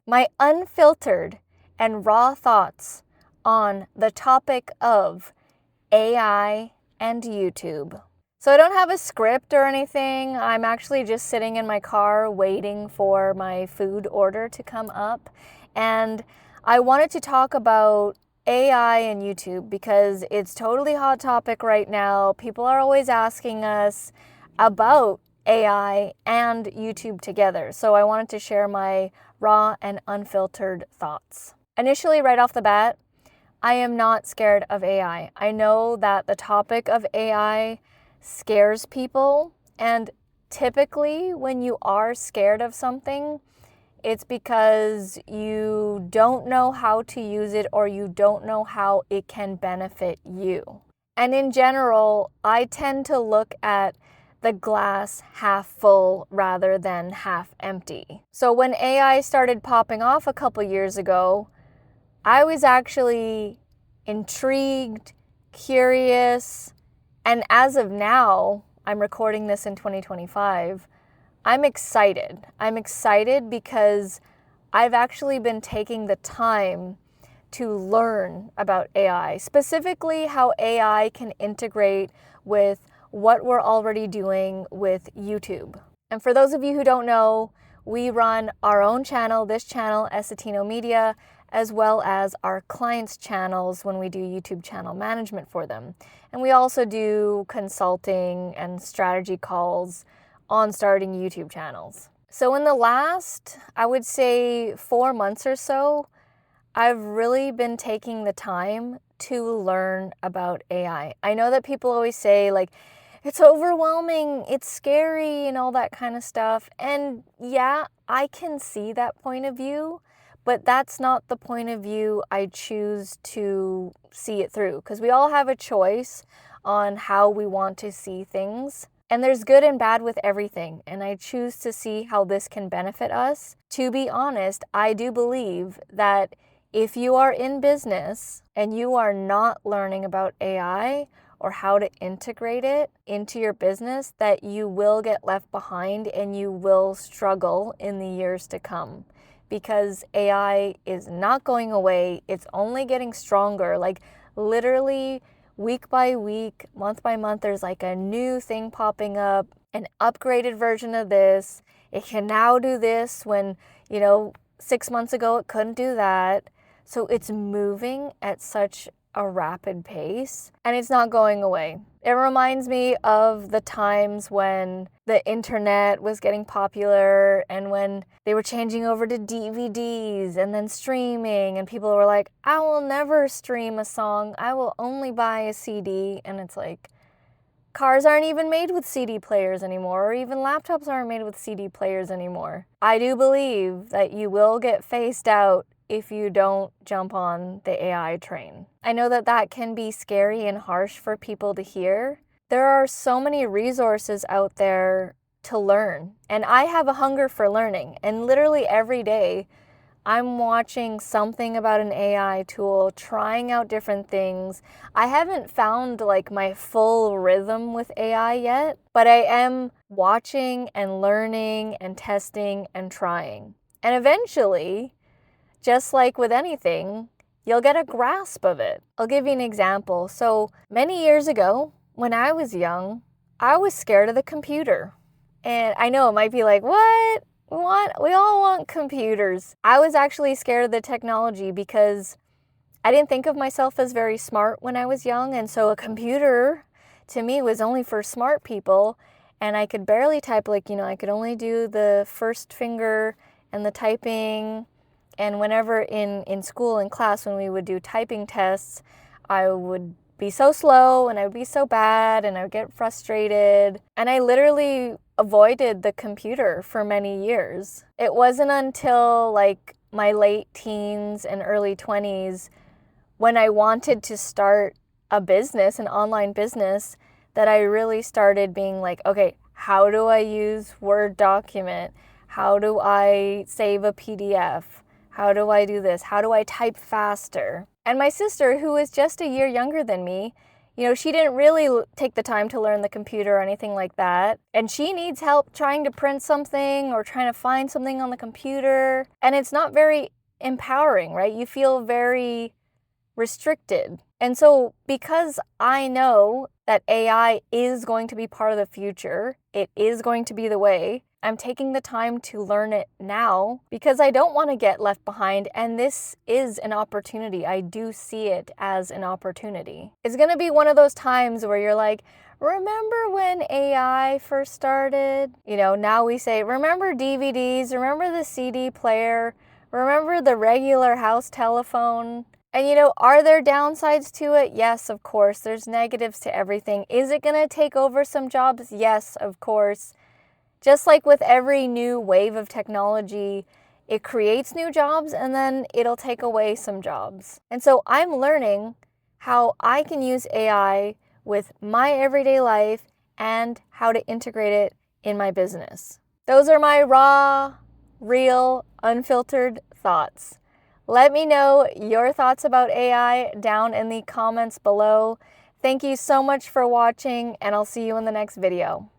my unfiltered and raw thoughts on the topic of AI and YouTube. So I don't have a script or anything. I'm actually just sitting in my car waiting for my food order to come up. And I wanted to talk about AI and YouTube because it's totally hot topic right now. People are always asking us about AI and YouTube together. So I wanted to share my raw and unfiltered thoughts. Initially, right off the bat, I am not scared of AI. I know that the topic of AI scares people, and typically when you are scared of something, it's because you don't know how to use it or you don't know how it can benefit you. And in general, I tend to look at the glass half full rather than half empty. So when AI started popping off a couple years ago, I was actually intrigued, curious, and as of now, I'm recording this in 2025, I'm excited. I'm excited because I've actually been taking the time to learn about AI, specifically how AI can integrate with what we're already doing with YouTube. And for those of you who don't know, we run our own channel, this channel, Essetino as well as our clients' channels when we do YouTube channel management for them. And we also do consulting and strategy calls on starting YouTube channels. So in the last, I would say 4 months or so, I've really been taking the time to learn about AI. I know that people always say like, it's overwhelming, it's scary and all that kind of stuff. And yeah, I can see that point of view, but that's not the point of view I choose to see it through, because we all have a choice on how we want to see things. And there's good and bad with everything, and I choose to see how this can benefit us. To be honest, I do believe that if you are in business and you are not learning about AI or how to integrate it into your business, that you will get left behind and you will struggle in the years to come. Because AI is not going away, it's only getting stronger. Like literally week by week, month by month, there's like a new thing popping up, an upgraded version of this. It can now do this when, 6 months ago it couldn't do that. So it's moving at such a rapid pace and it's not going away. It reminds me of the times when the internet was getting popular and when they were changing over to DVDs and then streaming, and people were like, I will never stream a song, I will only buy a CD. And it's like, cars aren't even made with CD players anymore, or even laptops aren't made with CD players anymore. I do believe that you will get phased out if you don't jump on the AI train. I know that that can be scary and harsh for people to hear. There are so many resources out there to learn, and I have a hunger for learning, and literally every day I'm watching something about an AI tool, trying out different things. I haven't found like my full rhythm with AI yet, but I am watching and learning and testing and trying. And eventually, just like with anything, you'll get a grasp of it. I'll give you an example. So many years ago, when I was young, I was scared of the computer. And I know it might be like, what? We all want computers. I was actually scared of the technology because I didn't think of myself as very smart when I was young. And so a computer to me was only for smart people. And I could barely type, I could only do the first finger and the typing. And whenever in school, in class, when we would do typing tests, I would be so slow and I would be so bad and I would get frustrated. And I literally avoided the computer for many years. It wasn't until my late teens and early 20s when I wanted to start a business, an online business, that I really started being like, okay, how do I use Word document? How do I save a PDF? How do I do this? How do I type faster? And my sister, who is just a year younger than me, She didn't really take the time to learn the computer or anything like that. And she needs help trying to print something or trying to find something on the computer. And it's not very empowering, right? You feel very restricted. And so because I know that AI is going to be part of the future, it is going to be the way, I'm taking the time to learn it now because I don't want to get left behind, and this is an opportunity. I do see it as an opportunity. It's going to be one of those times where you're like, remember when AI first started? Now we say, remember DVDs, remember the CD player, remember the regular house telephone? And are there downsides to it? Yes, of course. There's negatives to everything. Is it going to take over some jobs? Yes, of course. Just like with every new wave of technology, it creates new jobs and then it'll take away some jobs. And so I'm learning how I can use AI with my everyday life and how to integrate it in my business. Those are my raw, real, unfiltered thoughts. Let me know your thoughts about AI down in the comments below. Thank you so much for watching, and I'll see you in the next video.